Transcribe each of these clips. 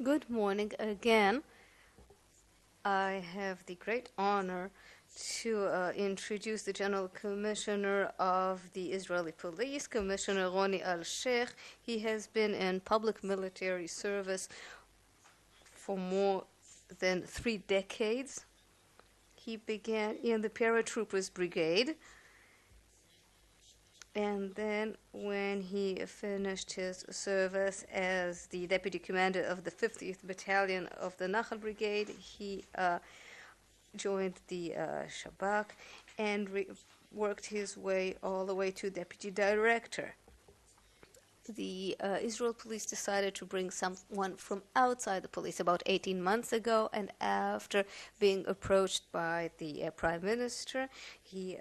Good morning again. I have the great honor to introduce the General Commissioner of the Israeli Police, Commissioner Roni Alsheikh. He has been in public military service for more than 3 decades. He began in the Paratroopers Brigade, and then when he finished his service as the deputy commander of the 50th Battalion of the Nachal Brigade, he joined the Shabak and worked his way all the way to deputy director. The Israel police decided to bring someone from outside the police about 18 months ago, and after being approached by the prime minister, he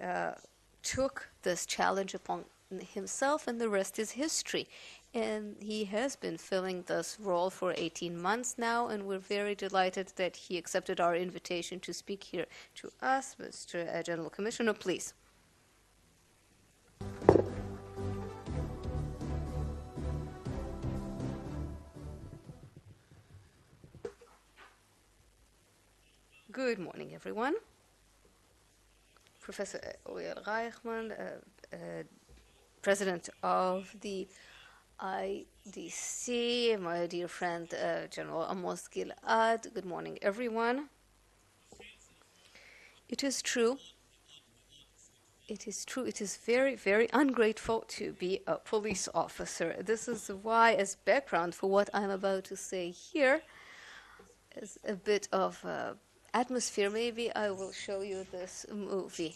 took this challenge upon himself, and the rest is history. And he has been filling this role for 18 months now, and we're very delighted that he accepted our invitation to speak here to us. Mr. General Commissioner, please. Good morning, everyone. Professor Uri Reichman, President of the IDC, my dear friend General Amos Gilad. Good morning, everyone. It is true. It is true. It is very, very ungrateful to be a police officer. This is why, as background for what I'm about to say here, as a bit of atmosphere, maybe I will show you this movie.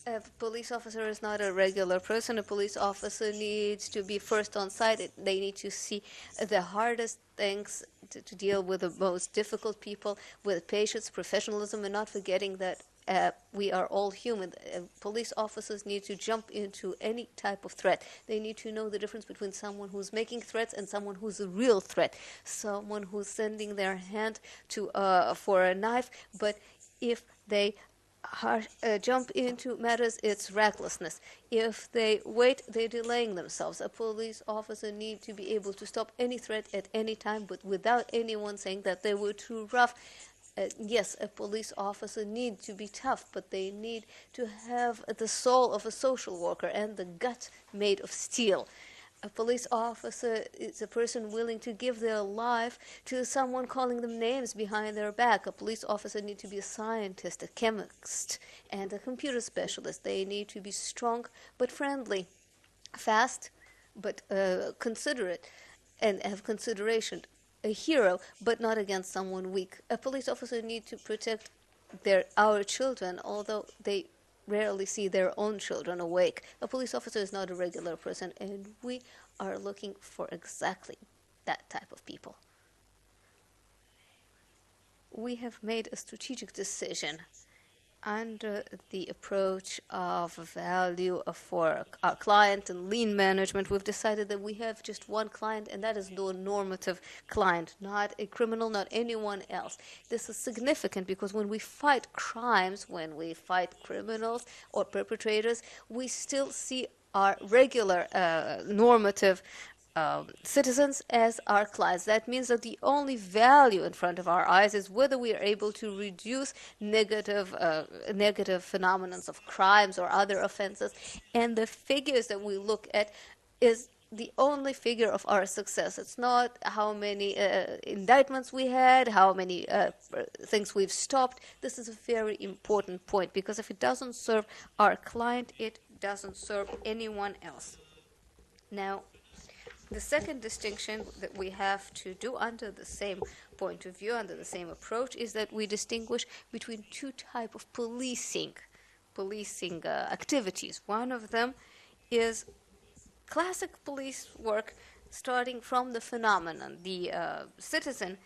A police officer is not a regular person. A police officer needs to be first on site. They need to see the hardest things, to deal with the most difficult people, with patience, professionalism, and not forgetting that we are all human. Police officers need to jump into any type of threat. They need to know the difference between someone who's making threats and someone who's a real threat. Someone who's sending their hand to for a knife, but if they jump into matters, it's recklessness. If they wait, they're delaying themselves. A police officer needs to be able to stop any threat at any time, but without anyone saying that they were too rough. Yes, a police officer needs to be tough, but they need to have the soul of a social worker and the gut made of steel. A police officer is a person willing to give their life to someone calling them names behind their back. A police officer needs to be a scientist, a chemist, and a computer specialist. They need to be strong but friendly, fast but considerate, and have consideration. A hero, but not against someone weak. A police officer needs to protect our children, although they rarely see their own children awake. A police officer is not a regular person, and we are looking for exactly that type of people. We have made a strategic decision under the approach of value for our client and lean management. We've decided that we have just one client, and that is the normative client, not a criminal, not anyone else. This is significant because when we fight crimes, when we fight criminals or perpetrators, we still see our regular normative citizens as our clients. That means that the only value in front of our eyes is whether we are able to reduce negative phenomena of crimes or other offenses. And the figures that we look at is the only figure of our success. It's not how many indictments we had, how many things we've stopped. This is a very important point, because if it doesn't serve our client, it doesn't serve anyone else. Now, the second distinction that we have to do under the same point of view, under the same approach, is that we distinguish between two types of policing activities. One of them is classic police work, starting from the phenomenon. The citizen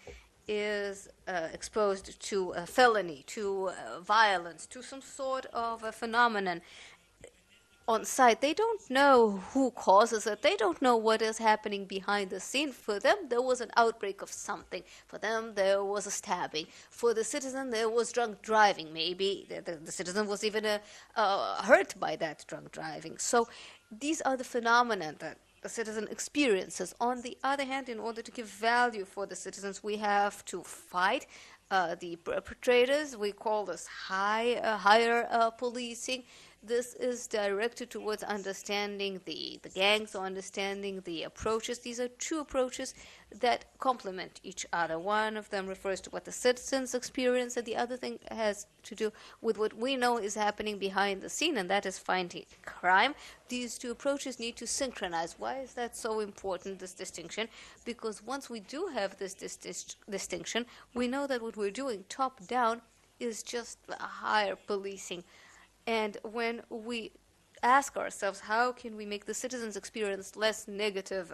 is exposed to a felony, to violence, to some sort of a phenomenon on site. They don't know who causes it. They don't know what is happening behind the scene. For them, there was an outbreak of something. For them, there was a stabbing. For the citizen, there was drunk driving. Maybe the citizen was even hurt by that drunk driving. So these are the phenomena that the citizen experiences. On the other hand, in order to give value for the citizens, we have to fight the perpetrators. We call this higher policing. This is directed towards understanding the gangs, or understanding the approaches. These are two approaches that complement each other. One of them refers to what the citizens experience, and the other thing has to do with what we know is happening behind the scene, and that is fighting crime. These two approaches need to synchronize. Why is that so important, this distinction? Because once we do have this distinction, we know that what we're doing top down is just a higher policing. And when we ask ourselves how can we make the citizens experience less negative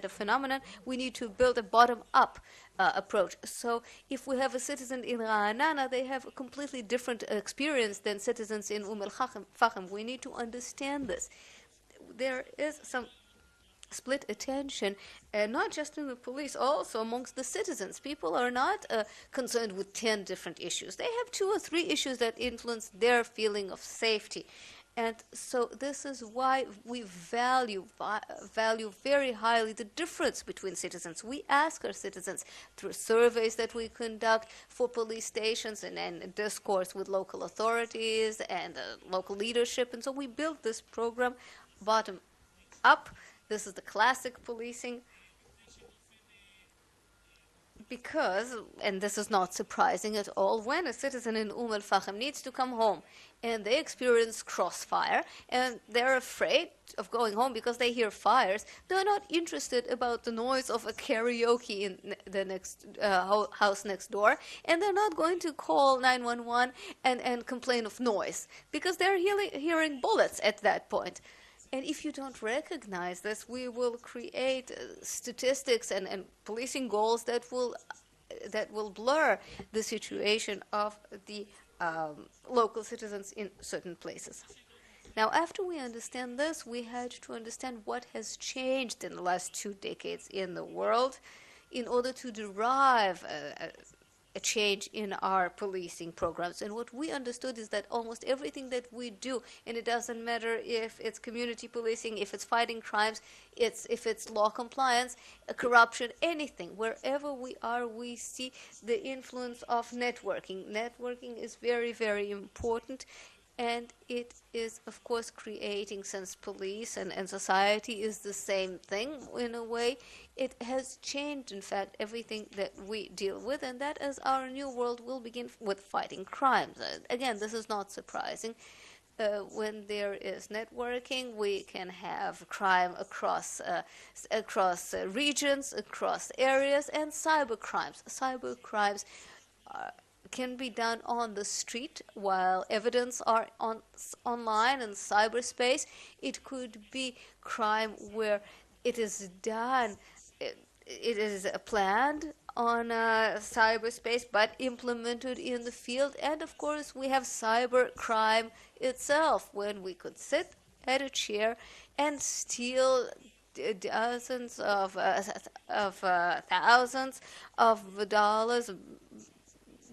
phenomenon, we need to build a bottom-up approach. So if we have a citizen in Ra'anana, they have a completely different experience than citizens in Fahim. We need to understand this. There is some split attention, not just in the police, also amongst the citizens. People are not concerned with 10 different issues. They have 2 or 3 issues that influence their feeling of safety. And so this is why we value very highly the difference between citizens. We ask our citizens through surveys that we conduct for police stations and discourse with local authorities and local leadership. And so we build this program bottom up. This is the classic policing, because, and this is not surprising at all, when a citizen in al-Fahim needs to come home and they experience crossfire and they're afraid of going home because they hear fires, they're not interested about the noise of a karaoke in the next house next door, and they're not going to call 911 and complain of noise because they're hearing bullets at that point. And if you don't recognize this, we will create statistics and policing goals that will blur the situation of the local citizens in certain places. Now, after we understand this, we had to understand what has changed in the last 2 decades in the world in order to derive a change in our policing programs. And what we understood is that almost everything that we do, and it doesn't matter if it's community policing, if it's fighting crimes, if it's law compliance, corruption, anything, wherever we are, we see the influence of networking. Networking is very, very important. And it is, of course, creating, since police and society is the same thing in a way, it has changed, in fact, everything that we deal with, and that as our new world will begin with fighting crimes. Again, this is not surprising. When there is networking, we can have crime across regions, across areas, and cyber crimes. Cyber crimes can be done on the street while evidence are online and cyberspace. It could be crime where it is done, it is planned on cyberspace but implemented in the field. And of course we have cyber crime itself, when we could sit at a chair and steal dozens of thousands of dollars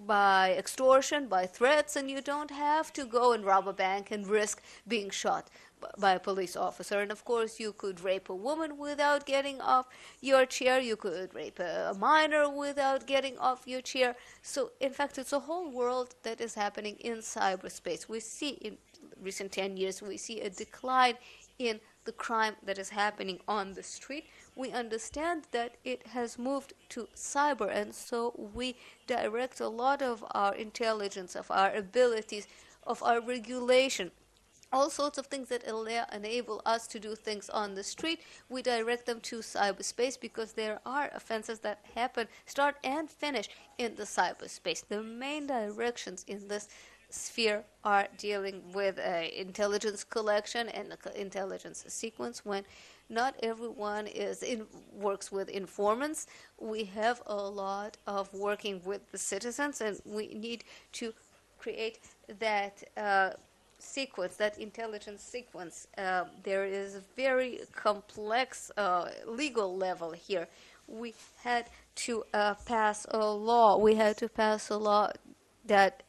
by extortion, by threats, and you don't have to go and rob a bank and risk being shot by a police officer. And of course you could rape a woman without getting off your chair, you could rape a minor without getting off your chair. So in fact it's a whole world that is happening in cyberspace. We see in recent 10 years, we see a decline in the crime that is happening on the street. We understand that it has moved to cyber, and so we direct a lot of our intelligence, of our abilities, of our regulation, all sorts of things that enable us to do things on the street. We direct them to cyberspace because there are offenses that happen, start and finish in the cyberspace. The main directions in this sphere are dealing with intelligence collection and intelligence sequence. When not everyone works with informants, we have a lot of working with the citizens, and we need to create that sequence, that intelligence sequence. There is a very complex legal level here. We had to pass a law. We had to pass a law that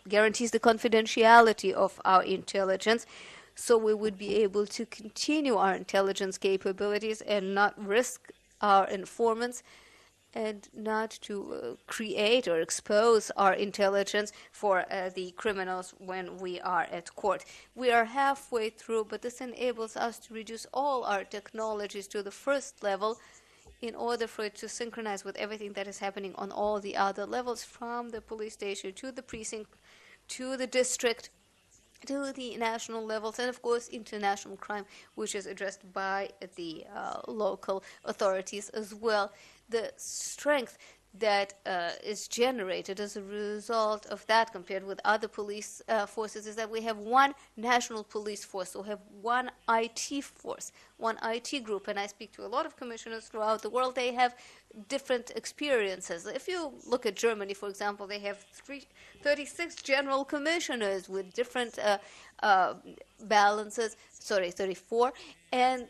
guarantees the confidentiality of our intelligence. so we would be able to continue our intelligence capabilities and not risk our informants and not to create or expose our intelligence for the criminals when we are at court. We are halfway through, but this enables us to reduce all our technologies to the first level in order for it to synchronize with everything that is happening on all the other levels, from the police station to the precinct to the district to the national levels, and of course international crime, which is addressed by the local authorities as well. The strength that is generated as a result of that compared with other police forces is that we have one national police force, so we have one IT force, one IT group, and I speak to a lot of commissioners throughout the world. They have different experiences. If you look at Germany, for example, they have 36 general commissioners with different balances, 34, and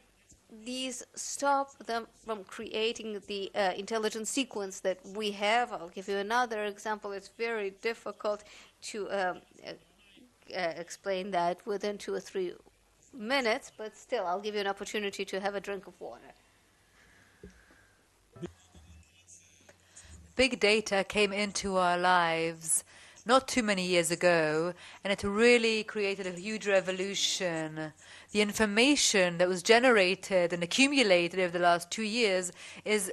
these stop them from creating the intelligence sequence that we have. I'll give you another example. It's very difficult to explain that within 2 or 3 minutes, but still, I'll give you an opportunity to have a drink of water. Big data came into our lives not too many years ago, and it really created a huge revolution. The information that was generated and accumulated over the last 2 years is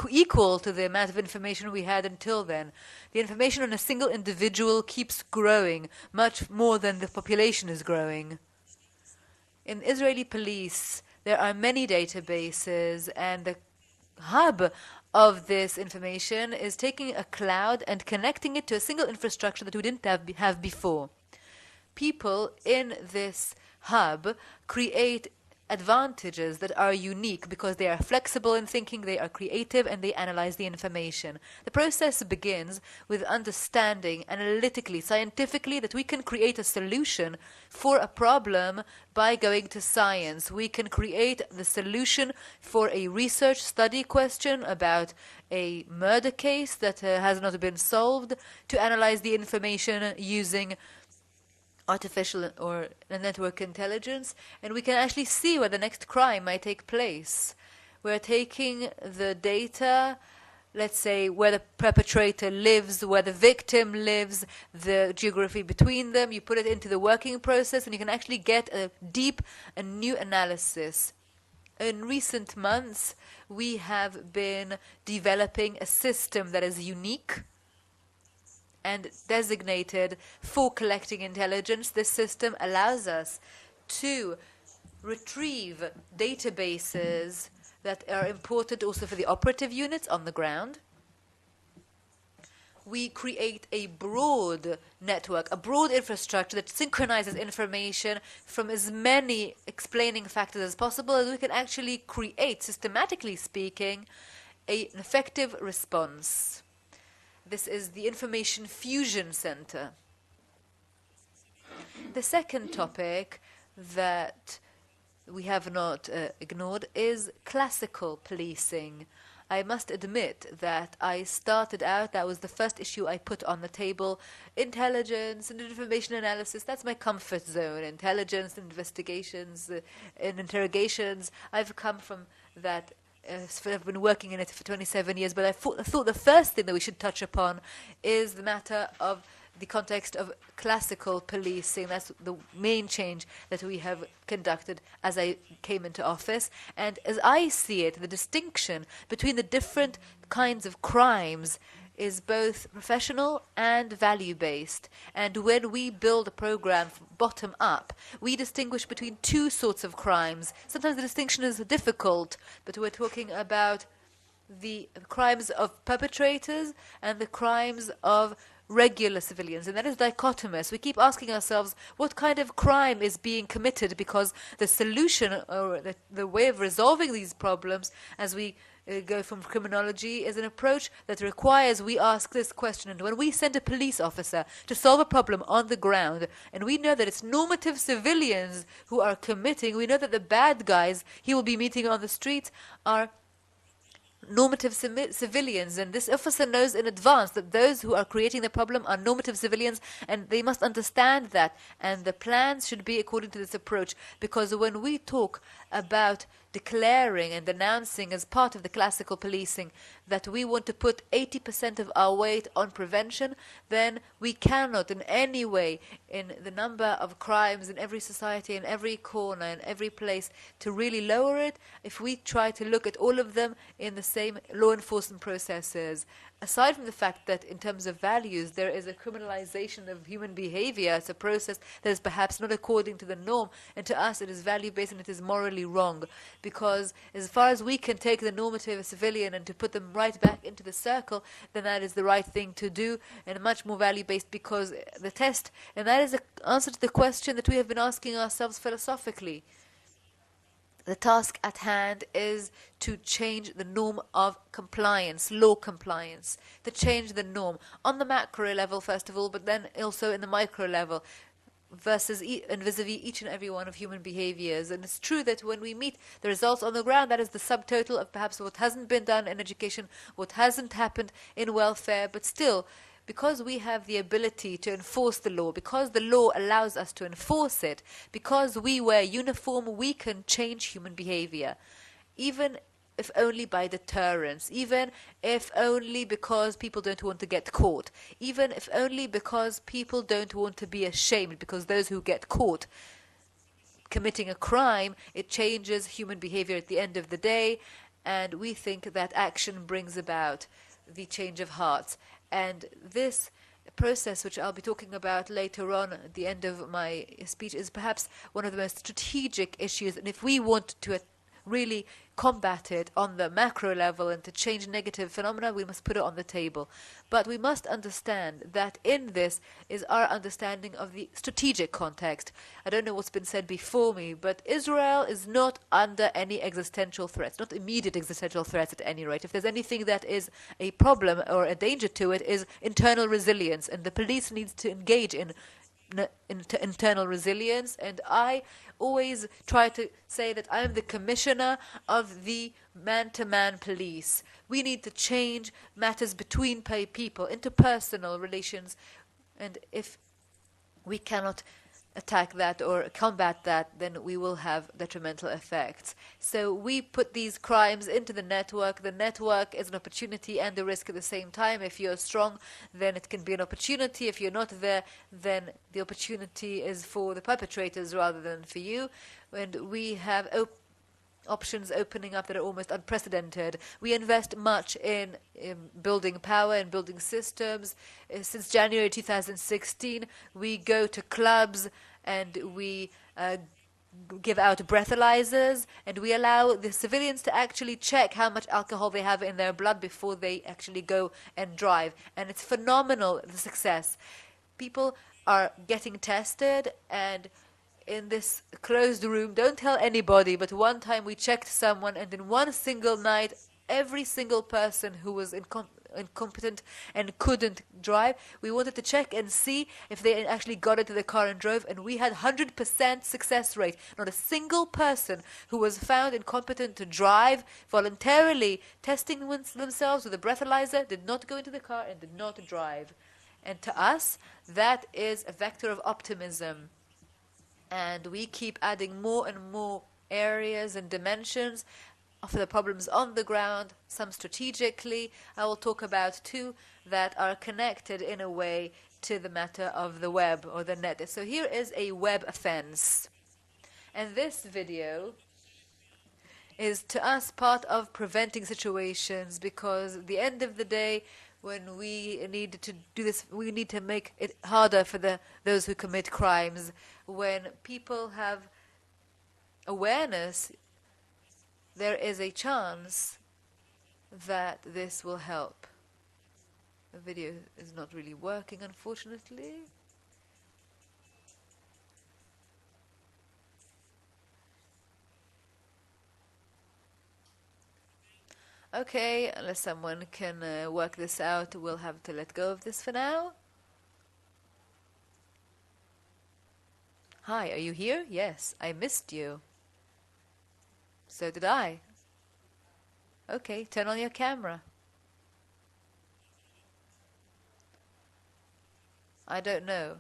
equal to the amount of information we had until then. The information on a single individual keeps growing much more than the population is growing. In Israeli police, there are many databases, and the hub of this information is taking a cloud and connecting it to a single infrastructure that we didn't have before. People in this hub create advantages that are unique because they are flexible in thinking, they are creative, and they analyze the information. The process begins with understanding analytically, scientifically, that we can create a solution for a problem by going to science. We can create the solution for a research study question about a murder case that has not been solved, to analyze the information using artificial or network intelligence, and we can actually see where the next crime might take place. We're taking the data, let's say where the perpetrator lives, where the victim lives, the geography between them. You put it into the working process, and you can actually get a deep and new analysis. In recent months, we have been developing a system that is unique and designated for collecting intelligence. This system allows us to retrieve databases that are important also for the operative units on the ground. We create a broad network, a broad infrastructure that synchronizes information from as many explaining factors as possible, and we can actually create, systematically speaking, an effective response. This is the Information Fusion Center. The second topic that we have not ignored is classical policing. I must admit that I started out, that was the first issue I put on the table. Intelligence and information analysis, that's my comfort zone. Intelligence, investigations, and interrogations. I've come from that. I've been working in it for 27 years, but I thought the first thing that we should touch upon is the matter of the context of classical policing. That's the main change that we have conducted as I came into office. And as I see it, the distinction between the different kinds of crimes is both professional and value-based. And when we build a program bottom up, we distinguish between two sorts of crimes. Sometimes the distinction is difficult, but we're talking about the crimes of perpetrators and the crimes of regular civilians, and that is dichotomous. We keep asking ourselves what kind of crime is being committed, because the solution or the way of resolving these problems as we go from criminology is an approach that requires we ask this question. And when we send a police officer to solve a problem on the ground, and we know that it's normative civilians who are committing, we know that the bad guys he will be meeting on the streets are normative civilians, and this officer knows in advance that those who are creating the problem are normative civilians, and they must understand that, and the plans should be according to this approach. Because when we talk about declaring and denouncing as part of the classical policing that we want to put 80% of our weight on prevention, then we cannot in any way, in the number of crimes in every society, in every corner, in every place, to really lower it if we try to look at all of them in the same law enforcement processes. Aside from the fact that in terms of values there is a criminalization of human behavior as a process that is perhaps not according to the norm, and to us it is value-based and it is morally wrong, because as far as we can take the normative civilian and to put them right back into the circle, then that is the right thing to do and much more value-based, because the test, and that is the answer to the question that we have been asking ourselves philosophically. The task at hand is to change the norm of compliance, law compliance, to change the norm on the macro level, first of all, but then also in the micro level, versus and vis-a-vis each and every one of human behaviors. And it's true that when we meet the results on the ground, that is the subtotal of perhaps what hasn't been done in education, what hasn't happened in welfare, but still, because we have the ability to enforce the law, because the law allows us to enforce it, because we wear uniform, we can change human behavior, even if only by deterrence, even if only because people don't want to get caught, even if only because people don't want to be ashamed, because those who get caught committing a crime, it changes human behavior at the end of the day, and we think that action brings about the change of hearts. And this process, which I'll be talking about later on at the end of my speech, is perhaps one of the most strategic issues. And if we want to really combat it on the macro level and to change negative phenomena, we must put it on the table. But we must understand that in this is our understanding of the strategic context. I don't know what's been said before me, but Israel is not under any existential threats, not immediate existential threats at any rate. If there's anything that is a problem or a danger to it, is internal resilience, and the police needs to engage in internal resilience. And I always try to say that I am the commissioner of the man-to-man police. We need to change matters between people, interpersonal relations, and if we cannot attack that or combat that, then we will have detrimental effects. So we put these crimes into the network. The network is an opportunity and a risk at the same time. If you're strong, then it can be an opportunity. If you're not there, then the opportunity is for the perpetrators rather than for you. And we have options opening up that are almost unprecedented. We invest much in building power and building systems. Since January 2016, we go to clubs and we give out breathalyzers, and we allow the civilians to actually check how much alcohol they have in their blood before they actually go and drive. And it's phenomenal, the success. People are getting tested, and in this closed room, don't tell anybody, but one time we checked someone, and in one single night, every single person who was incompetent and couldn't drive, we wanted to check and see if they actually got into the car and drove, and we had 100% success rate. Not a single person who was found incompetent to drive, voluntarily testing themselves with a breathalyzer, did not go into the car and did not drive. And to us, that is a vector of optimism. And we keep adding more and more areas and dimensions of the problems on the ground, some strategically. I will talk about two that are connected in a way to the matter of the web or the net. So here is a web offense. And this video is to us part of preventing situations, because at the end of the day, when we need to do this, we need to make it harder for those who commit crimes. When people have awareness, there is a chance that this will help. The video is not really working, unfortunately. Okay, unless someone can work this out, we'll have to let go of this for now. Hi, are you here? Yes, I missed you. So did I. Okay, turn on your camera. I don't know.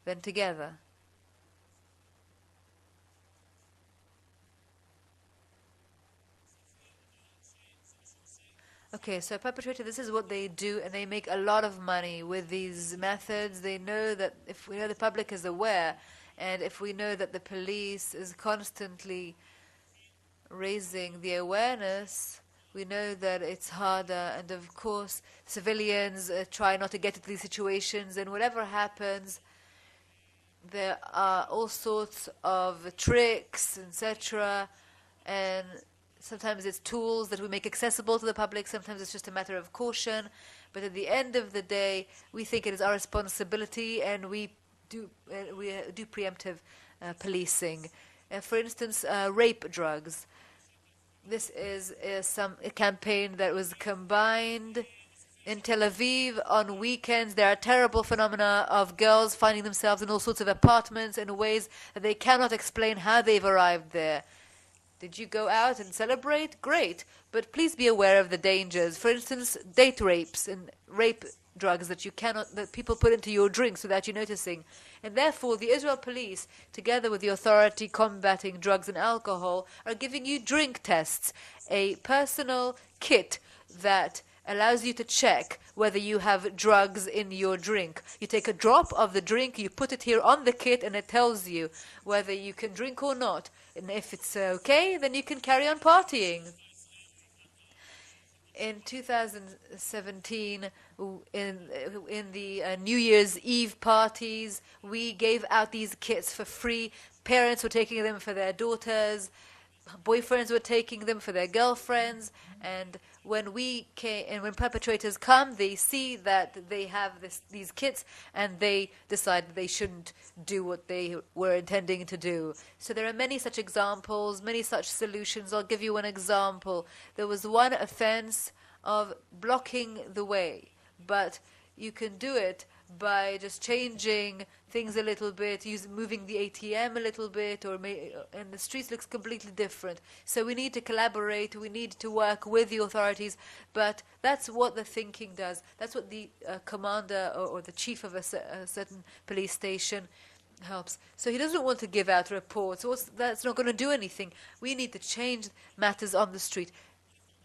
Then together. Okay, so perpetrator, this is what they do, and they make a lot of money with these methods. They know that if we know the public is aware, and if we know that the police is constantly raising the awareness, we know that it's harder. And of course, civilians try not to get into these situations, and whatever happens, there are all sorts of tricks, etc. And sometimes it's tools that we make accessible to the public. Sometimes it's just a matter of caution. But at the end of the day, we think it is our responsibility, and we do preemptive policing. For instance, rape drugs. This is a campaign that was combined in Tel Aviv. On weekends, there are terrible phenomena of girls finding themselves in all sorts of apartments in ways that they cannot explain how they've arrived there. Did you go out and celebrate? Great. But please be aware of the dangers. For instance, date rapes and rape drugs that people put into your drinks without you noticing. And therefore, the Israel police, together with the authority combating drugs and alcohol, are giving you drink tests, a personal kit that allows you to check whether you have drugs in your drink. You take a drop of the drink, you put it here on the kit, and it tells you whether you can drink or not. And if it's okay, then you can carry on partying. In 2017, in the New Year's Eve parties, we gave out these kits for free. Parents were taking them for their daughters, boyfriends were taking them for their girlfriends, and when perpetrators come, they see that they have these kits, and they decide that they shouldn't do what they were intending to do. So there are many such examples, many such solutions. I'll give you one example. There was one offense of blocking the way, but you can do it by just changing things a little bit, moving the ATM a little bit, and the streets looks completely different. So we need to collaborate, we need to work with the authorities, but that's what the thinking does. That's what the commander or the chief of a certain police station helps. So he doesn't want to give out reports. That's not going to do anything. We need to change matters on the street.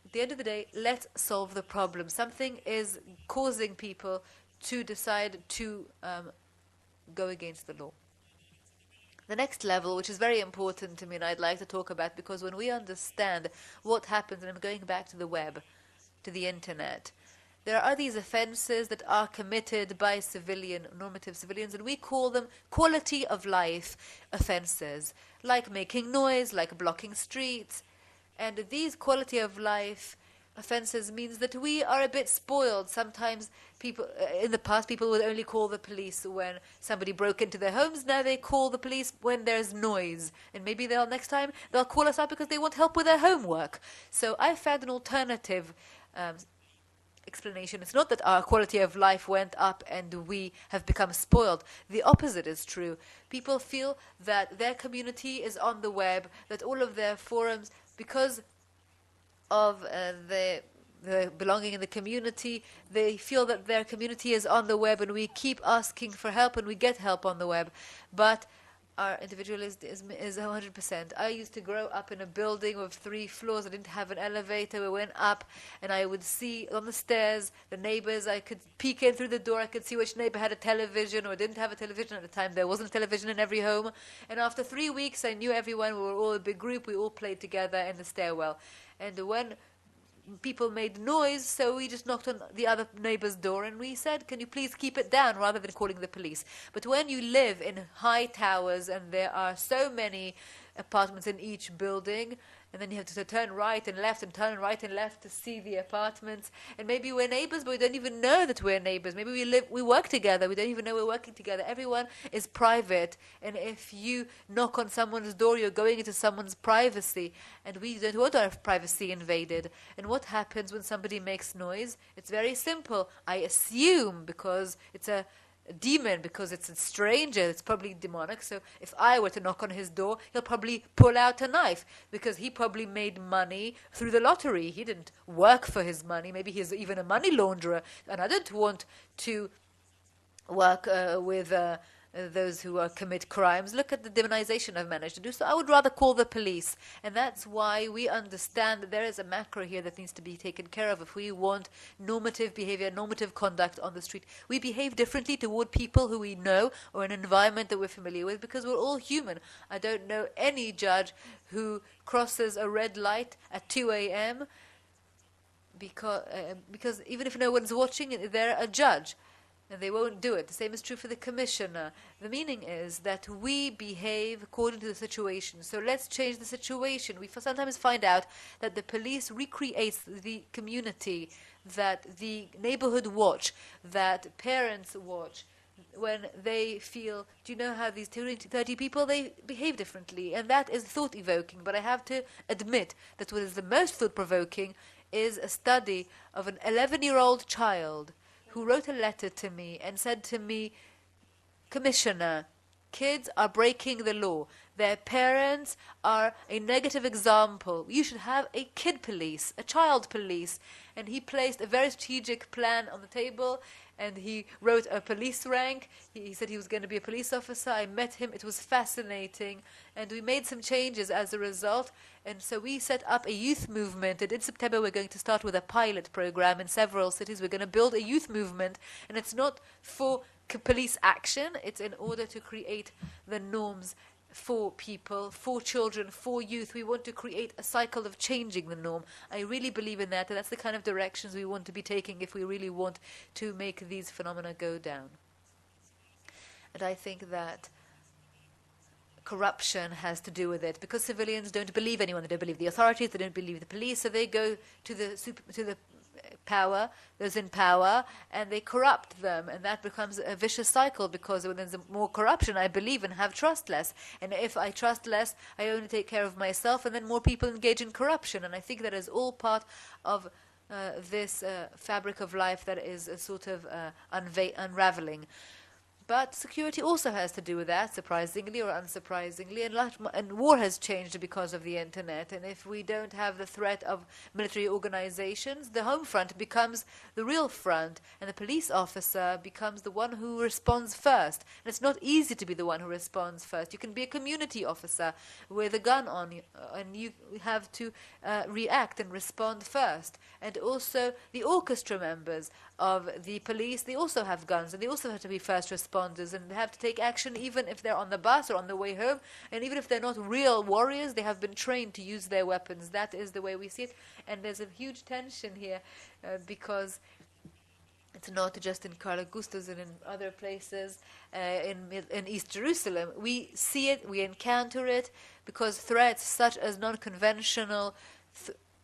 At the end of the day, let's solve the problem. Something is causing people to decide to go against the law. The next level, which is very important to me and I'd like to talk about, because when we understand what happens, and I'm going back to the web, to the internet, there are these offenses that are committed by normative civilians, and we call them quality of life offenses, like making noise, like blocking streets. And these quality of life offenses means that we are a bit spoiled. Sometimes in the past, people would only call the police when somebody broke into their homes. Now they call the police when there's noise. And maybe next time they'll call us up because they want help with their homework. So I found an alternative explanation. It's not that our quality of life went up and we have become spoiled. The opposite is true. People feel that their community is on the web, that all of their forums, because of the belonging in the community, they feel that their community is on the web, and we keep asking for help, and we get help on the web. But our individualism is 100%. I used to grow up in a building with 3 floors. I didn't have an elevator. We went up, and I would see on the stairs the neighbors. I could peek in through the door. I could see which neighbor had a television or didn't have a television. At the time, there wasn't a television in every home. And after 3 weeks, I knew everyone. We were all a big group. We all played together in the stairwell. And when people made noise, so we just knocked on the other neighbor's door and we said, can you please keep it down, rather than calling the police. But when you live in high towers and there are so many apartments in each building, and then you have to turn right and left and turn right and left to see the apartments, and maybe we're neighbors but we don't even know that we're neighbors. Maybe we work together, we don't even know we're working together. Everyone is private, and if you knock on someone's door, you're going into someone's privacy, and we don't want our privacy invaded. And what happens when somebody makes noise? It's very simple. I assume, because it's a a demon because it's a stranger, it's probably demonic. So if I were to knock on his door, he'll probably pull out a knife because he probably made money through the lottery. He didn't work for his money. Maybe he's even a money launderer. And I don't want to work with those who commit crimes. Look at the demonization I've managed to do. So I would rather call the police. And that's why we understand that there is a macro here that needs to be taken care of. If we want normative behavior, normative conduct on the street, we behave differently toward people who we know or an environment that we're familiar with because we're all human. I don't know any judge who crosses a red light at 2 a.m. Because even if no one's watching, they're a judge. And they won't do it. The same is true for the commissioner. The meaning is that we behave according to the situation. So let's change the situation. We sometimes find out that the police recreates the community, that the neighborhood watch, that parents watch, when they feel, do you know how these 30 people, they behave differently. And that is thought-evoking. But I have to admit that what is the most thought-provoking is a study of an 11-year-old child who wrote a letter to me and said to me, Commissioner, kids are breaking the law. Their parents are a negative example. You should have a kid police, a child police. And he placed a very strategic plan on the table, and he wrote a police rank. He said he was going to be a police officer. I met him. It was fascinating. And we made some changes as a result. And so we set up a youth movement. And in September, we're going to start with a pilot program in several cities. We're going to build a youth movement. And it's not for police action. It's in order to create the norms for people, for children, for youth. We want to create a cycle of changing the norm. I really believe in that, and that's the kind of directions we want to be taking if we really want to make these phenomena go down. And I think that corruption has to do with it, because civilians don't believe anyone. They don't believe the authorities, they don't believe the police, so they go to the power, those in power, and they corrupt them, and that becomes a vicious cycle, because when there's more corruption, I believe and have trust less, and if I trust less, I only take care of myself, and then more people engage in corruption, and I think that is all part of this fabric of life that is sort of unraveling. But security also has to do with that, surprisingly or unsurprisingly, and war has changed because of the internet. And if we don't have the threat of military organizations, the home front becomes the real front, and the police officer becomes the one who responds first. And it's not easy to be the one who responds first. You can be a community officer with a gun on you, and you have to react and respond first. And also the orchestra members of the police, they also have guns, and they also have to be first responders, and they have to take action even if they're on the bus or on the way home, and even if they're not real warriors, they have been trained to use their weapons. That is the way we see it, and there's a huge tension here because it's not just in Karl Augustus and in other places in East Jerusalem. We see it, we encounter it, because threats such as non-conventional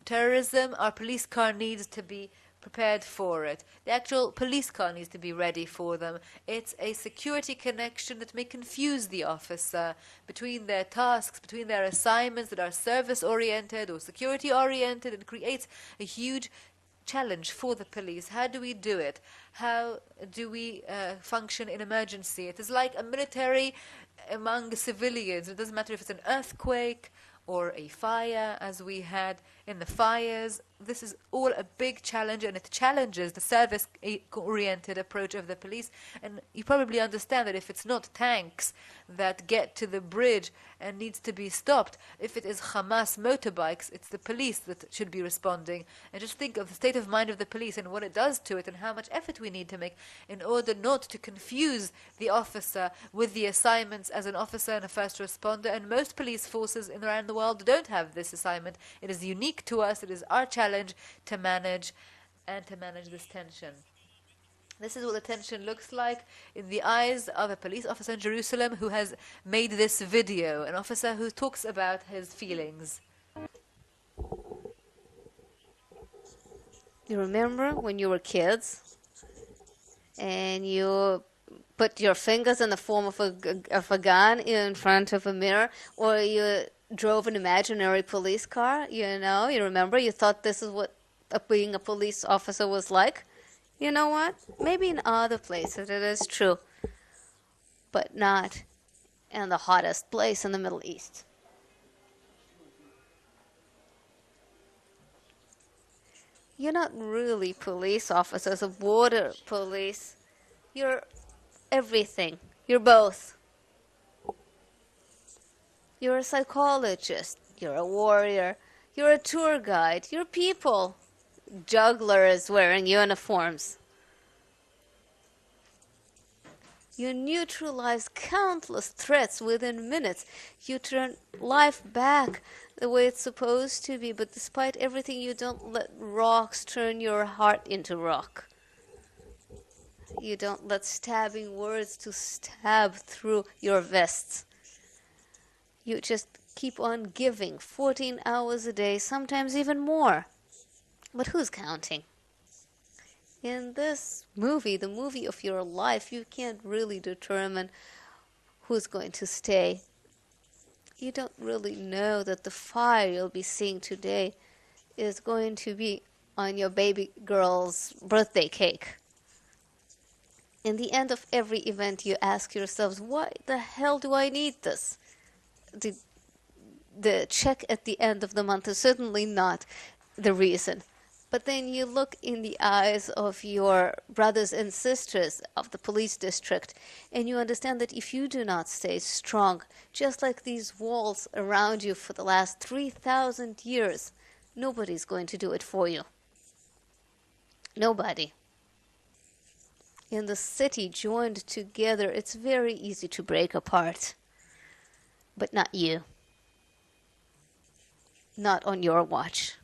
terrorism, our police car needs to be prepared for it. The actual police car needs to be ready for them. It's a security connection that may confuse the officer between their tasks, between their assignments that are service-oriented or security-oriented, and creates a huge challenge for the police. How do we do it? How do we function in emergency? It is like a military among civilians. It doesn't matter if it's an earthquake or a fire, as we had in the fires. This is all a big challenge, and it challenges the service-oriented approach of the police. And you probably understand that if it's not tanks that get to the bridge and needs to be stopped, if it is Hamas motorbikes, it's the police that should be responding. And just think of the state of mind of the police and what it does to it, and how much effort we need to make in order not to confuse the officer with the assignments as an officer and a first responder. And most police forces around the world don't have this assignment. It is unique to us. It is our challenge to manage this tension. This is what the tension looks like in the eyes of a police officer in Jerusalem who has made this video, an officer who talks about his feelings. You remember when you were kids and you put your fingers in the form of a gun in front of a mirror, or you drove an imaginary police car, you remember, you thought this is what being a police officer was like. You know what? Maybe in other places it is true, but not in the hottest place in the Middle East. You're not really police officers or border police. You're everything. You're both. You're a psychologist. You're a warrior. You're a tour guide. You're people. Jugglers wearing uniforms. You neutralize countless threats within minutes. You turn life back the way it's supposed to be, but despite everything, you don't let rocks turn your heart into rock. You don't let stabbing words to stab through your vests. You just keep on giving 14 hours a day, sometimes even more. But who's counting? In this movie, the movie of your life, you can't really determine who's going to stay. You don't really know that the fire you'll be seeing today is going to be on your baby girl's birthday cake. In the end of every event, you ask yourselves, why the hell do I need this? The check at the end of the month is certainly not the reason. But then you look in the eyes of your brothers and sisters of the police district, and you understand that if you do not stay strong, just like these walls around you for the last 3,000 years, nobody's going to do it for you. Nobody. In the city joined together, it's very easy to break apart. But not you. Not on your watch.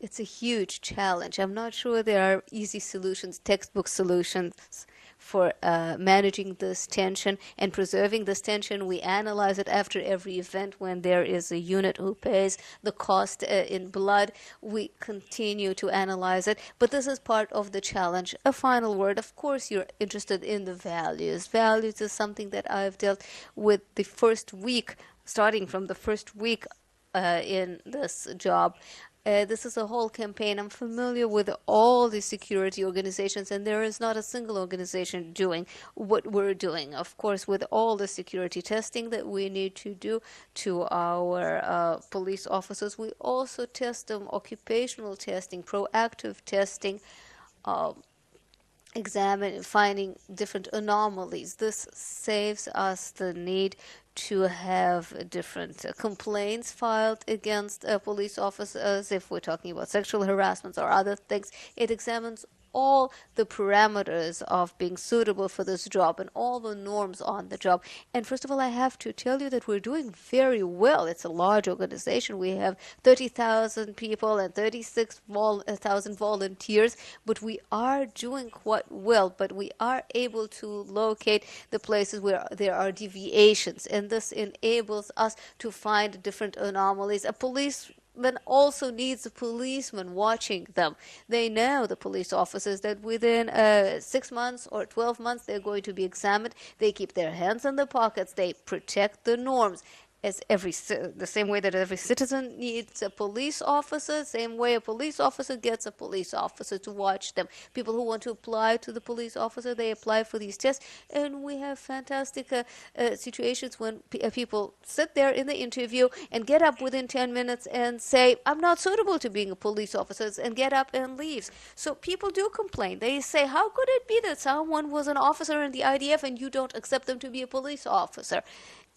It's a huge challenge. I'm not sure there are easy solutions, textbook solutions for managing this tension and preserving this tension. We analyze it after every event when there is a unit who pays the cost in blood. We continue to analyze it, but this is part of the challenge. A final word. Of course, you're interested in the values. Values is something that I've dealt with the first week, starting from the first week in this job. This is a whole campaign. I'm familiar with all the security organizations, and there is not a single organization doing what we're doing. Of course, with all the security testing that we need to do to our police officers, we also test them, occupational testing, proactive testing, finding different anomalies. This saves us the need to have different complaints filed against police officers if we're talking about sexual harassment or other things. It examines all the parameters of being suitable for this job and all the norms on the job. And first of all, I have to tell you that we're doing very well. It's a large organization. We have 30,000 people and 36,000 volunteers, but we are doing quite well. But we are able to locate the places where there are deviations, and this enables us to find different anomalies. A policeman also needs a policeman watching them. They know, the police officers, that within 6 months or 12 months they're going to be examined. They keep their hands in their pockets. They protect the norms. As the same way that every citizen needs a police officer, same way a police officer gets a police officer to watch them. People who want to apply to the police officer, they apply for these tests, and we have fantastic situations when people sit there in the interview and get up within 10 minutes and say, I'm not suitable to being a police officer, and get up and leaves. So people do complain. They say, how could it be that someone was an officer in the IDF and you don't accept them to be a police officer?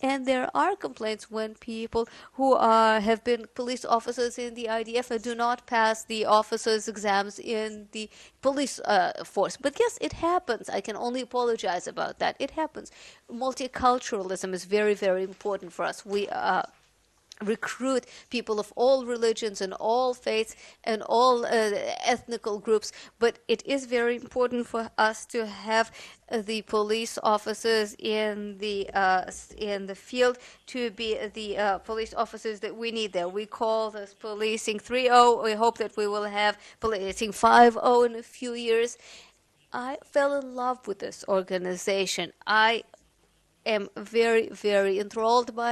And there are complaints when people who have been police officers in the IDF and do not pass the officers' exams in the police force. But yes, it happens. I can only apologize about that. It happens. Multiculturalism is very, very important for us. We recruit people of all religions and all faiths and all ethnical groups, but it is very important for us to have the police officers in the field to be the police officers that we need there. We call this policing 3.0. We hope that we will have policing 5.0 in a few years. I fell in love with this organization. I am very, very enthralled by